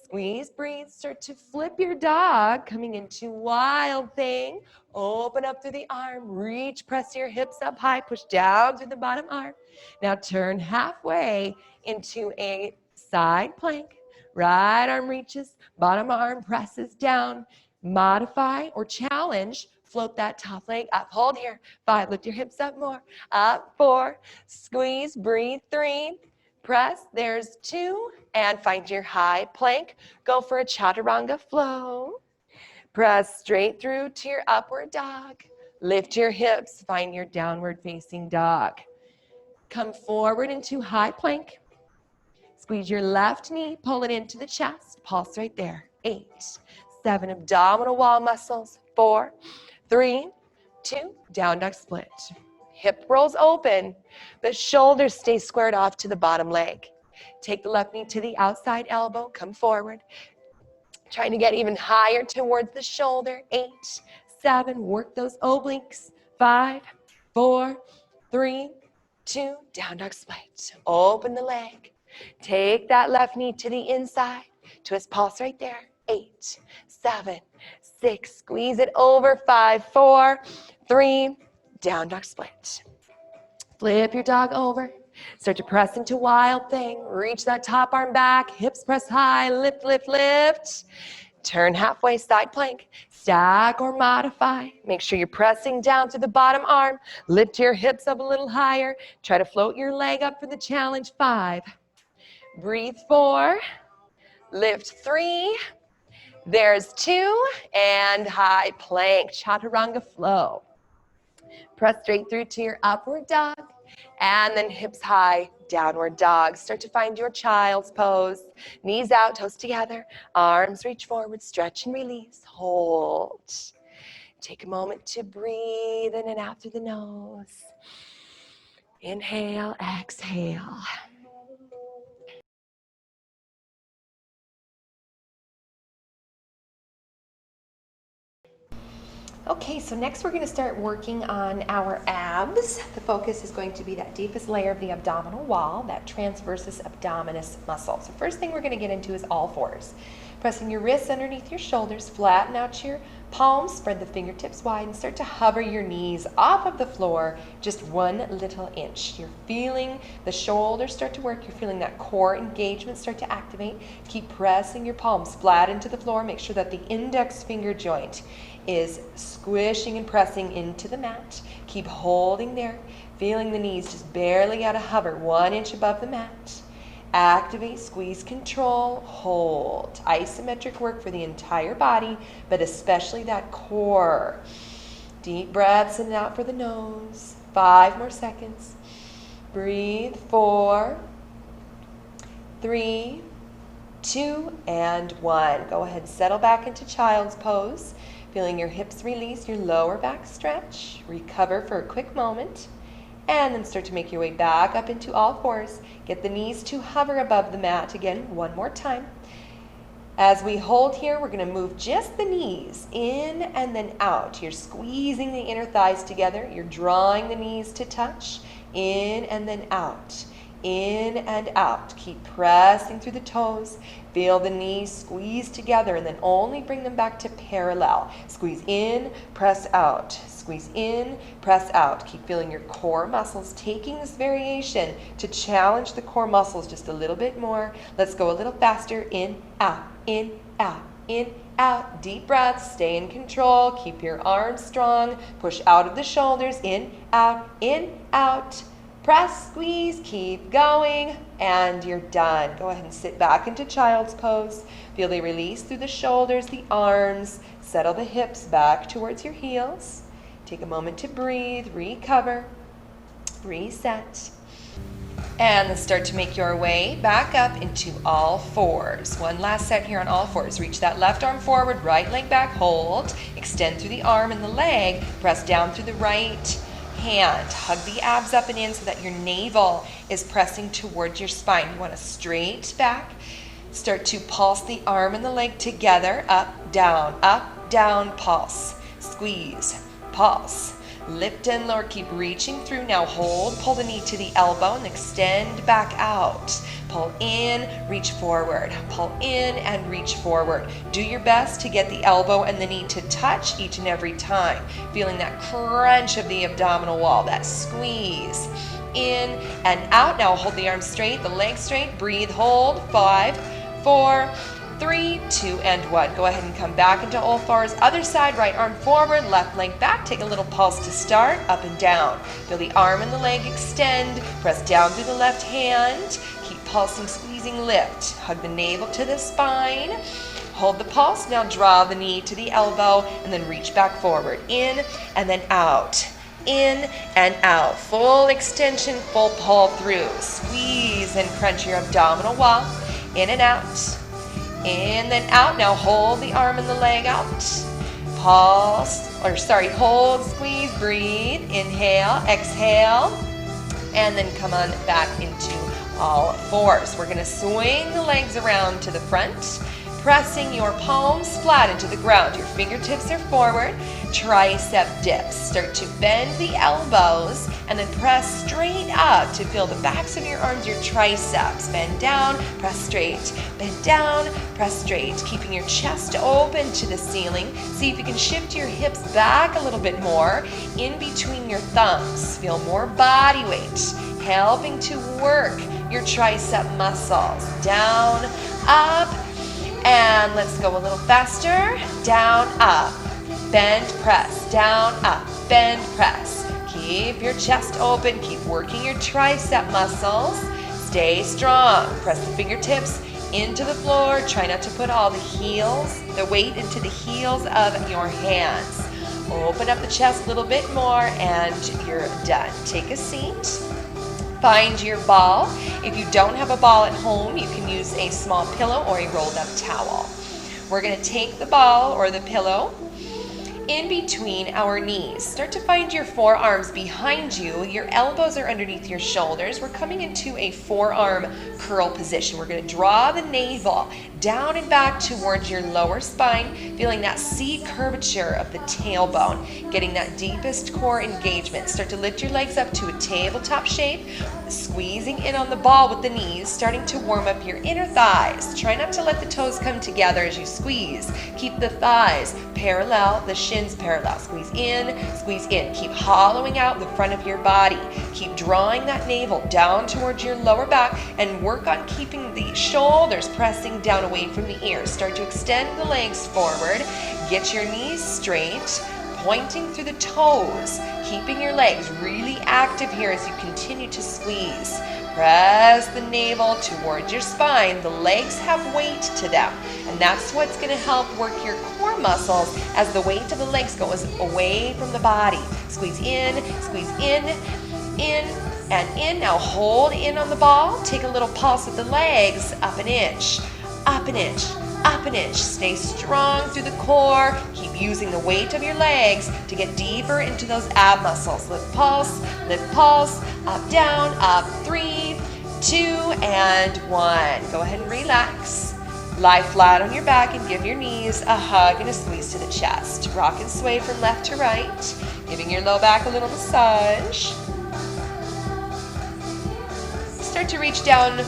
Squeeze, breathe, start to flip your dog, coming into wild thing. Open up through the arm, reach, press your hips up high, push down through the bottom arm. Now turn halfway into a side plank. Right arm reaches, bottom arm presses down. Modify or challenge, float that top leg up. Hold here. 5, lift your hips up more. Up, 4, squeeze, breathe, 3. Press, there's 2, and find your high plank. Go for a chaturanga flow. Press straight through to your upward dog. Lift your hips, find your downward facing dog. Come forward into high plank. Squeeze your left knee, pull it into the chest. Pulse right there. 8, 7, abdominal wall muscles. 4, 3, 2, down dog split. Hip rolls open. The shoulders stay squared off to the bottom leg. Take the left knee to the outside elbow. Come forward. Trying to get even higher towards the shoulder. 8, 7, work those obliques. 5, 4, 3, 2, down dog split. Open the leg. Take that left knee to the inside. Twist pulse right there. 8, 7, 6, squeeze it over. 5, 4, 3, down dog split. Flip your dog over. Start to press into wild thing. Reach that top arm back. Hips press high. Lift, lift, lift. Turn halfway, side plank. Stack or modify. Make sure you're pressing down to the bottom arm. Lift your hips up a little higher. Try to float your leg up for the challenge. 5. Breathe. 4. Lift 3. There's 2, and high plank, chaturanga flow. Press straight through to your upward dog, and then hips high, downward dog. Start to find your child's pose. Knees out, toes together, arms reach forward, stretch and release, hold. Take a moment to breathe in and out through the nose. Inhale, exhale. Okay, so next we're going to start working on our abs. The focus is going to be that deepest layer of the abdominal wall, that transversus abdominis muscle. So first thing we're going to get into is all fours. Pressing your wrists underneath your shoulders, flatten out your palms, spread the fingertips wide, and start to hover your knees off of the floor just 1 little inch. You're feeling the shoulders start to work. You're feeling that core engagement start to activate. Keep pressing your palms flat into the floor. Make sure that the index finger joint is squishing and pressing into the mat. Keep holding there, feeling the knees just barely out of hover, 1 inch above the mat. Activate, squeeze, control, hold. Isometric work for the entire body, but especially that core. Deep breaths in and out for the nose. 5 more seconds. Breathe. 4, 3, 2, and 1. Go ahead, settle back into child's pose. Feeling your hips release, your lower back stretch. Recover for a quick moment. And then start to make your way back up into all fours. Get the knees to hover above the mat. Again, 1 more time. As we hold here, we're going to move just the knees in and then out. You're squeezing the inner thighs together. You're drawing the knees to touch. In and then out. In and out. Keep pressing through the toes. Feel the knees squeeze together and then only bring them back to parallel. Squeeze in, press out. Squeeze in, press out. Keep feeling your core muscles, taking this variation to challenge the core muscles just a little bit more. Let's go a little faster. In, out, in, out, in, out. Deep breaths, stay in control. Keep your arms strong. Push out of the shoulders. In, out. Press, squeeze, keep going, and you're done. Go ahead and sit back into child's pose. Feel the release through the shoulders, the arms. Settle the hips back towards your heels. Take a moment to breathe, recover, reset. And then start to make your way back up into all fours. One last set here on all fours. Reach that left arm forward, right leg back, hold. Extend through the arm and the leg. Press down through the right hand. Hug the abs up and in so that your navel is pressing towards your spine. You want a straight back. Start to pulse the arm and the leg together. Up, down, pulse. Squeeze, pulse. Lift and lower, keep reaching through. Now hold, pull the knee to the elbow and extend back out. Pull in, reach forward. Pull in and reach forward. Do your best to get the elbow and the knee to touch each and every time. Feeling that crunch of the abdominal wall, that squeeze. In and out. Now hold the arms straight, the legs straight. Breathe, hold. 5, 4, 3, 2, and 1. Go ahead and come back into all fours. Other side, right arm forward, left leg back. Take a little pulse to start, up and down. Feel the arm and the leg extend. Press down through the left hand. Keep pulsing, squeezing, lift. Hug the navel to the spine. Hold the pulse. Now draw the knee to the elbow and then reach back forward. In and then out. In and out. Full extension, full pull through. Squeeze and crunch your abdominal wall. In and out. In, then out. Now hold the arm and the leg out. Hold, squeeze, breathe. Inhale, exhale. And then come on back into all fours. We're going to swing the legs around to the front, pressing your palms flat into the ground. Your fingertips are forward. Tricep dips. Start to bend the elbows and then press straight up to feel the backs of your arms, your triceps. Bend down, press straight. Bend down, press straight. Keeping your chest open to the ceiling. See if you can shift your hips back a little bit more in between your thumbs. Feel more body weight, helping to work your tricep muscles. Down, up, and let's go a little faster. Down, up. Bend, press, down, up, bend, press. Keep your chest open, keep working your tricep muscles. Stay strong. Press the fingertips into the floor. Try not to put all the weight into the heels of your hands. Open up the chest a little bit more and you're done. Take a seat. Find your ball. If you don't have a ball at home, you can use a small pillow or a rolled up towel. We're going to take the ball or the pillow in between our knees. Start to find your forearms behind you. Your elbows are underneath your shoulders. We're coming into a forearm curl position. We're going to draw the navel down and back towards your lower spine, feeling that C curvature of the tailbone, getting that deepest core engagement. Start to lift your legs up to a tabletop shape, squeezing in on the ball with the knees, starting to warm up your inner thighs. Try not to let the toes come together as you squeeze. Keep the thighs parallel, the shins parallel. Squeeze in, squeeze in. Keep hollowing out the front of your body. Keep drawing that navel down towards your lower back and work on keeping the shoulders pressing down away from the ears. Start to extend the legs forward. Get your knees straight, pointing through the toes, keeping your legs really active here as you continue to squeeze. Press the navel towards your spine. The legs have weight to them, and that's what's going to help work your core muscles as the weight of the legs goes away from the body. Squeeze in, in, and in. Now hold in on the ball. Take a little pulse with the legs. Up an inch, up an inch, up an inch. Stay strong through the core. Keep using the weight of your legs to get deeper into those ab muscles. Lift, pulse, up, down, up, 3, 2, and 1. Go ahead and relax. Lie flat on your back and give your knees a hug and a squeeze to the chest. Rock and sway from left to right, giving your low back a little massage. Start to reach down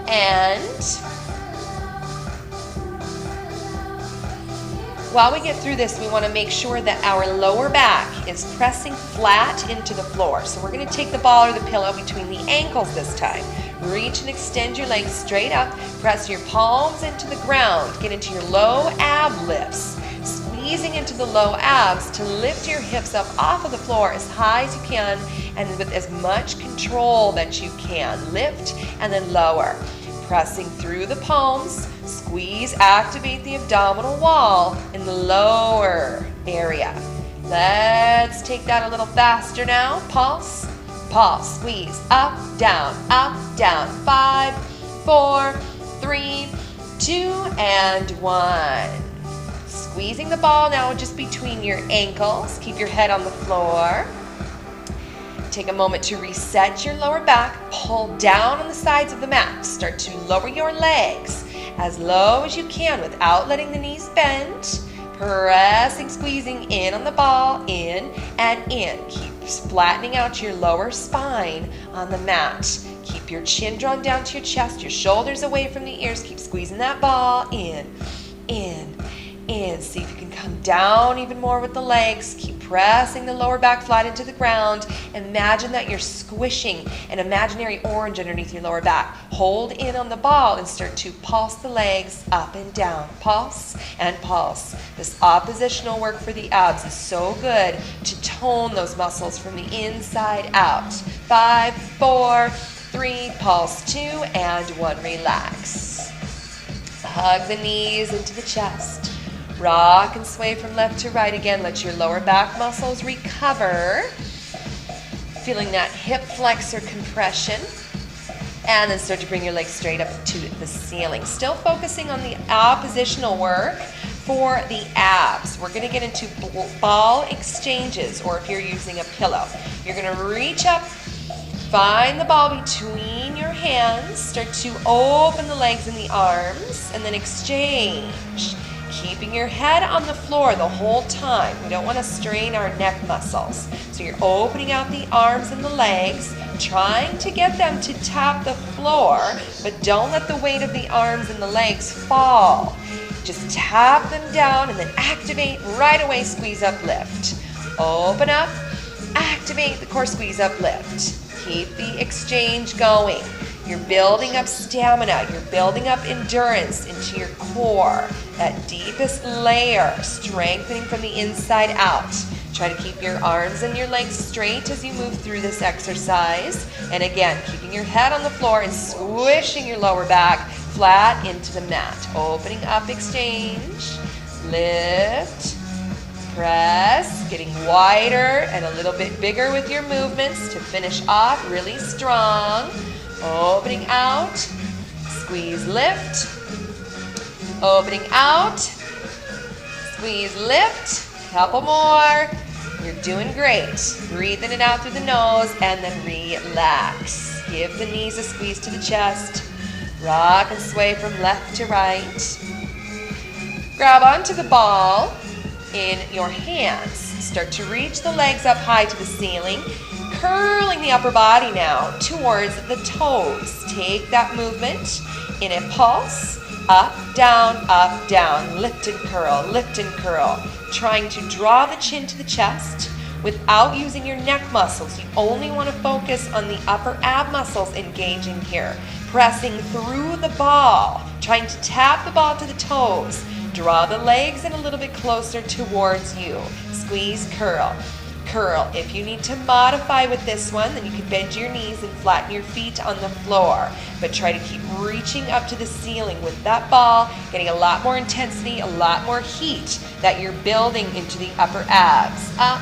and while we get through this, we want to make sure that our lower back is pressing flat into the floor. So we're going to take the ball or the pillow between the ankles this time. Reach and extend your legs straight up. Press your palms into the ground. Get into your low ab lifts. Squeezing into the low abs to lift your hips up off of the floor as high as you can and with as much control that you can. Lift and then lower. Pressing through the palms. Squeeze, activate the abdominal wall in the lower area. Let's take that a little faster now. Pulse, pulse, squeeze, up, down, 5, 4, 3, 2, and 1. Squeezing the ball now just between your ankles. Keep your head on the floor. Take a moment to reset your lower back. Pull down on the sides of the mat. Start to lower your legs as low as you can without letting the knees bend. Pressing, squeezing in on the ball, in and in. Keep flattening out your lower spine on the mat. Keep your chin drawn down to your chest, your shoulders away from the ears. Keep squeezing that ball in, in, in. See if you can come down even more with the legs. Keep pressing the lower back flat into the ground. Imagine that you're squishing an imaginary orange underneath your lower back. Hold in on the ball and start to pulse the legs up and down. Pulse and pulse. This oppositional work for the abs is so good to tone those muscles from the inside out. 5, 4, 3, pulse, 2, and 1. Relax. Hug the knees into the chest. Rock and sway from left to right again. Let your lower back muscles recover. Feeling that hip flexor compression. And then start to bring your legs straight up to the ceiling. Still focusing on the oppositional work for the abs. We're going to get into ball exchanges, or if you're using a pillow. You're going to reach up, find the ball between your hands, start to open the legs and the arms, and then exchange. Keeping your head on the floor the whole time. We don't want to strain our neck muscles. So you're opening out the arms and the legs, trying to get them to tap the floor, but don't let the weight of the arms and the legs fall. Just tap them down and then activate right away, squeeze up, lift. Open up, activate the core, squeeze up, lift. Keep the exchange going. You're building up stamina. You're building up endurance into your core. That deepest layer, strengthening from the inside out. Try to keep your arms and your legs straight as you move through this exercise. And again, keeping your head on the floor and squishing your lower back. flat into the mat. Opening up, exchange. Lift, press, getting wider and a little bit bigger with your movements to finish off really strong. Opening out, squeeze, lift. Opening out, squeeze, lift. Couple more. You're doing great. Breathing it out through the nose and then relax. Give the knees a squeeze to the chest. Rock and sway from left to right. Grab onto the ball in your hands. Start to reach the legs up high to the ceiling. Curling the upper body now towards the toes. Take that movement in a pulse. Up, down, lift and curl. Trying to draw the chin to the chest without using your neck muscles. You only want to focus on the upper ab muscles engaging here. Pressing through the ball, trying to tap the ball to the toes. Draw the legs in a little bit closer towards you. Squeeze, curl. Curl. If you need to modify with this one, then you can bend your knees and flatten your feet on the floor. But try to keep reaching up to the ceiling with that ball, getting a lot more intensity, a lot more heat that you're building into the upper abs. Up,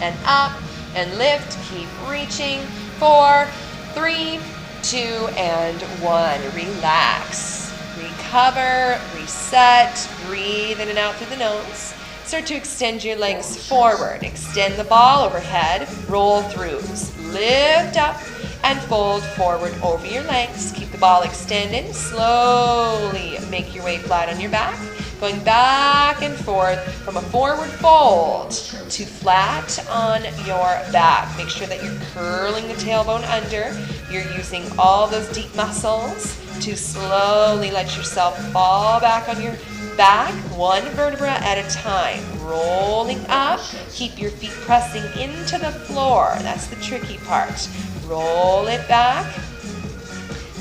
and lift. Keep reaching. 4, 3, 2, and 1. Relax. Recover, reset, breathe in and out through the nose. Start to extend your legs forward. Extend the ball overhead. Roll throughs. Lift up and fold forward over your legs. Keep the ball extended. Slowly make your way flat on your back. Going back and forth from a forward fold to flat on your back. Make sure that you're curling the tailbone under. You're using all those deep muscles to slowly let yourself fall back on your back, one vertebra at a time. Rolling up, keep your feet pressing into the floor. That's the tricky part. Roll it back,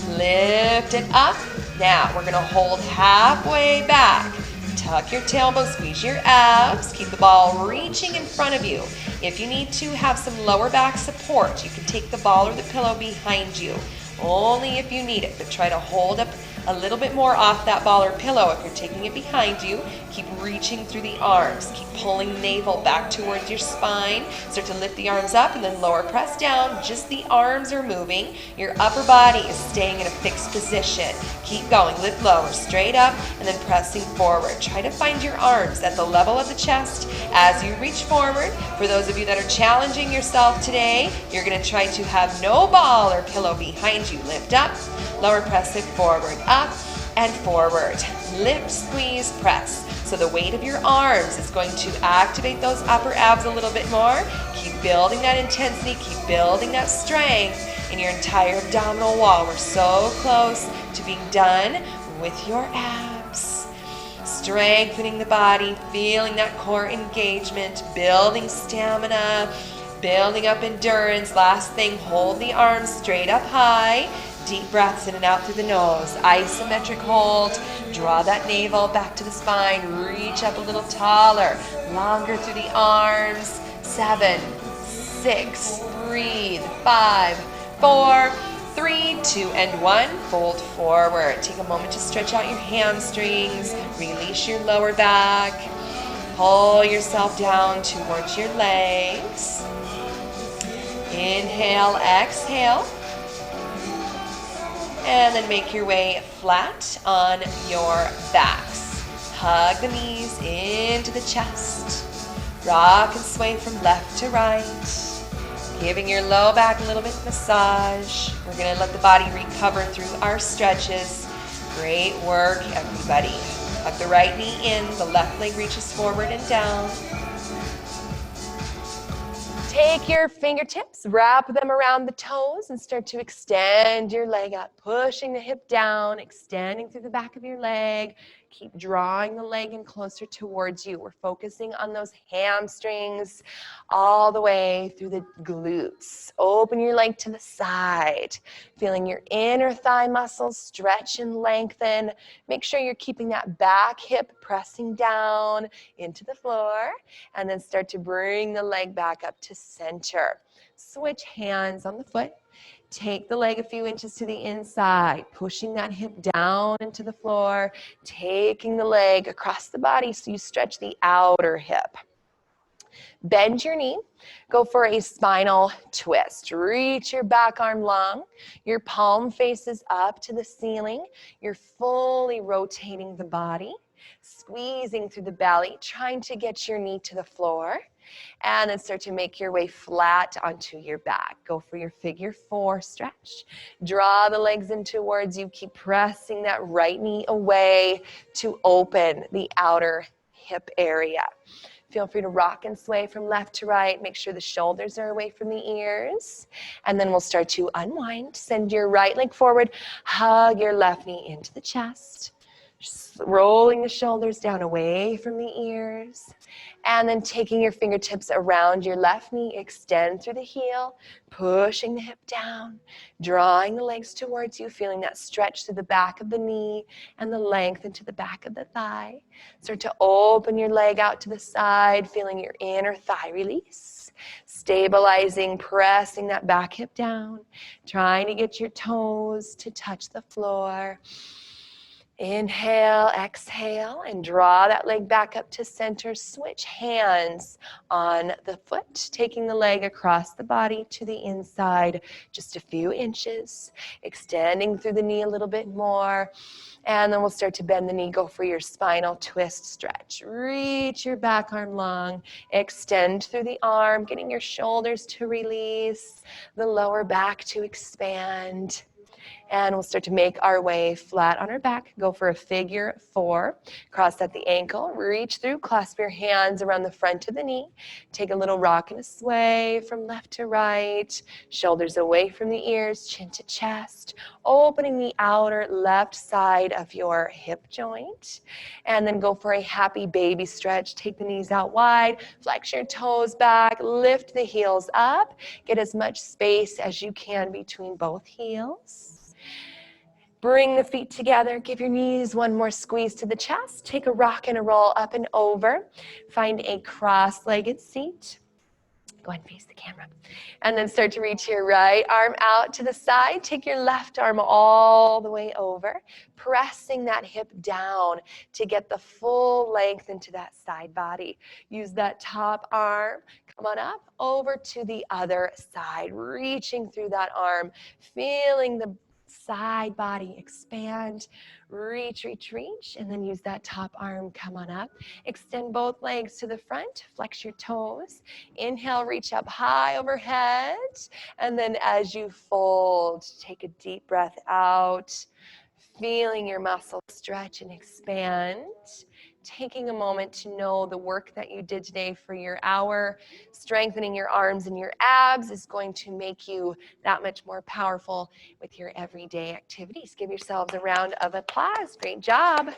lift it up. Now we're gonna hold halfway back. Tuck your tailbone, squeeze your abs. Keep the ball reaching in front of you. If you need to have some lower back support, you can take the ball or the pillow behind you. Only if you need it, but try to hold up a little bit more off that ball or pillow if you're taking it behind you. Keep reaching through the arms. Keep pulling navel back towards your spine. Start to lift the arms up and then lower, press down. Just the arms are moving. Your upper body is staying in a fixed position. Keep going. Lift lower, straight up, and then pressing forward. Try to find your arms at the level of the chest as you reach forward. For those of you that are challenging yourself today, you're going to try to have no ball or pillow behind you. Lift up, lower, press it forward, up and forward. Lift, squeeze, press. So the weight of your arms is going to activate those upper abs a little bit more. Keep building that intensity, keep building that strength in your entire abdominal wall. We're so close to being done with your abs. Strengthening the body, feeling that core engagement, building stamina, building up endurance. Last thing, hold the arms straight up high. Deep breaths in and out through the nose. Isometric hold. Draw that navel back to the spine. Reach up a little taller. Longer through the arms. 7, 6, breathe. 5, 4, 3, 2, and 1. Fold forward. Take a moment to stretch out your hamstrings. Release your lower back. Pull yourself down towards your legs. Inhale, exhale. And then make your way flat on your backs. Hug the knees into the chest. Rock and sway from left to right. Giving your low back a little bit of massage. We're going to let the body recover through our stretches. Great work, everybody. Hug the right knee in. The left leg reaches forward and down. Take your fingertips, wrap them around the toes, and start to extend your leg up, pushing the hip down, extending through the back of your leg. Keep drawing the leg in closer towards you. We're focusing on those hamstrings all the way through the glutes. Open your leg to the side, feeling your inner thigh muscles stretch and lengthen. Make sure you're keeping that back hip pressing down into the floor, and then start to bring the leg back up to center. Switch hands on the foot. Take the leg a few inches to the inside, pushing that hip down into the floor, taking the leg across the body so you stretch the outer hip. Bend your knee, go for a spinal twist. Reach your back arm long, your palm faces up to the ceiling. You're fully rotating the body, squeezing through the belly, trying to get your knee to the floor. And then start to make your way flat onto your back. Go for your figure 4 stretch. Draw the legs in towards you. Keep pressing that right knee away to open the outer hip area. Feel free to rock and sway from left to right. Make sure the shoulders are away from the ears. And then we'll start to unwind. Send your right leg forward. Hug your left knee into the chest. Just rolling the shoulders down away from the ears. And then taking your fingertips around your left knee, extend through the heel, pushing the hip down, drawing the legs towards you, feeling that stretch through the back of the knee and the length into the back of the thigh. Start to open your leg out to the side, feeling your inner thigh release. Stabilizing, pressing that back hip down, trying to get your toes to touch the floor. Inhale, exhale, and draw that leg back up to center. Switch hands on the foot, taking the leg across the body to the inside, just a few inches, extending through the knee a little bit more. And then we'll start to bend the knee. Go for your spinal twist stretch. Reach your back arm long, extend through the arm, getting your shoulders to release, the lower back to expand. And we'll start to make our way flat on our back. Go for a figure 4. Cross at the ankle. Reach through. Clasp your hands around the front of the knee. Take a little rock and a sway from left to right. Shoulders away from the ears. Chin to chest. Opening the outer left side of your hip joint. And then go for a happy baby stretch. Take the knees out wide. Flex your toes back. Lift the heels up. Get as much space as you can between both heels. Bring the feet together. Give your knees one more squeeze to the chest. Take a rock and a roll up and over. Find a cross-legged seat. Go ahead and face the camera. And then start to reach your right arm out to the side. Take your left arm all the way over, pressing that hip down to get the full length into that side body. Use that top arm. Come on up over to the other side, reaching through that arm, feeling the side body expand. Reach, reach, reach, and then use that top arm. Come on up. Extend both legs to the front. Flex your toes. Inhale, reach up high overhead. And then as you fold, take a deep breath out. Feeling your muscles stretch and expand. Taking a moment to know the work that you did today for your hour. Strengthening your arms and your abs is going to make you that much more powerful with your everyday activities. Give yourselves a round of applause. Great job.